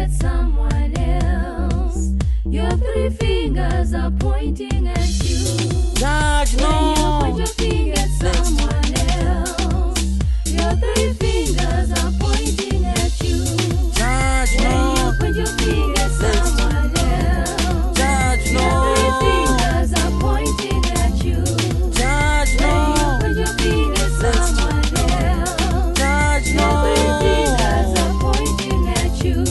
at someone else, your three fingers are pointing at you. Judge, no. When you point your finger at someone else, your three fingers are pointing at you. Judge, When no. you point your finger at someone else, Judge, your no. three fingers are pointing at you. Judge, When you no. point your finger at someone else, Judge, your no. three fingers are pointing at you.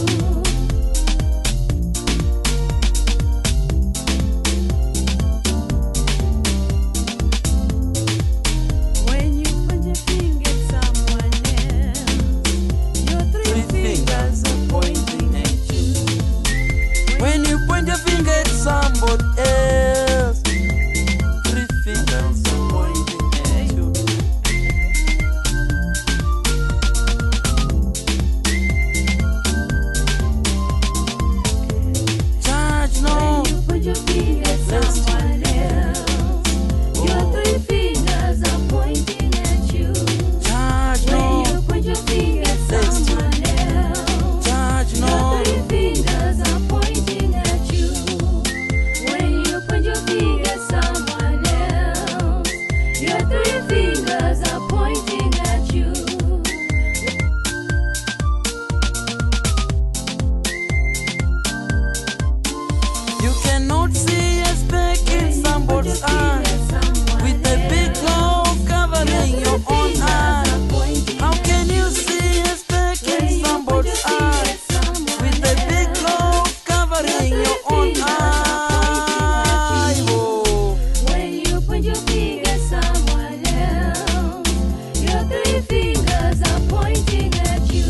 When you point your finger at someone else, your three fingers are pointing at you. When you point your finger at somebody else, three fingers are pointing at you. Judge, no. When you point your finger at someone else, your three fingers are pointing at you. Judge, When no. you point your finger at someone else, Judge, your no. three fingers are pointing at you. When you point your finger at someone else, your three fingers are pointing at you. You cannot see a speck in somebody's eye with a big cloud covering your own eye. How can you see a speck in somebody's eye with a big cloud covering your own eye? Oh. When you point your finger at someone else, your three fingers are pointing at you.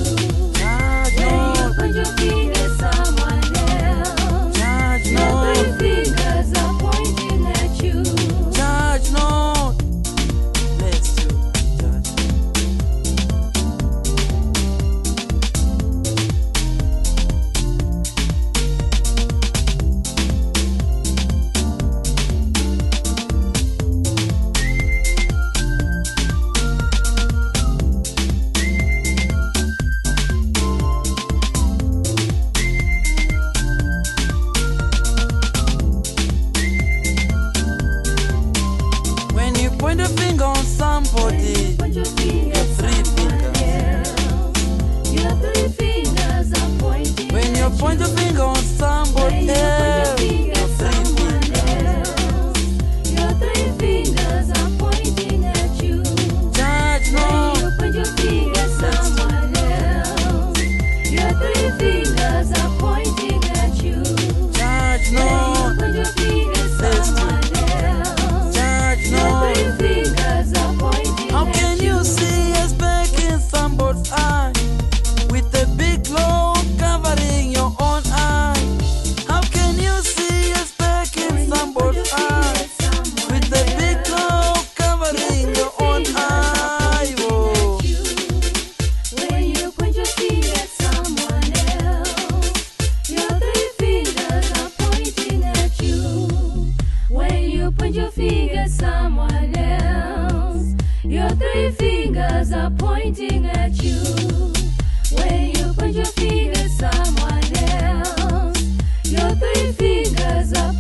Judge, When you no. point your finger at someone else, Judge, your no. three fingers are pointing at you. Judge, no. Bless you, Judge. When you point a finger on somebody, Point your finger at three someone fingers. else, your three fingers are pointing When you at point a you. finger on When somebody you point your else, finger at three someone fingers. else, your three fingers are pointing at you. Judge, When no. you point your finger at someone else, your three fingers are pointing at you. Judge, When no. you point your finger at someone else, Judge, your no. three fingers are pointing How at can you see a speck in somebody's eye with a big cloud covering your own eye? How can you see a speck in somebody's eye with a big cloud covering your own eye? Oh. When you point your finger at someone else, your three fingers are pointing at you. When you point your finger at someone else, your three fingers are pointing at you. When you point your finger at someone else, your three fingers are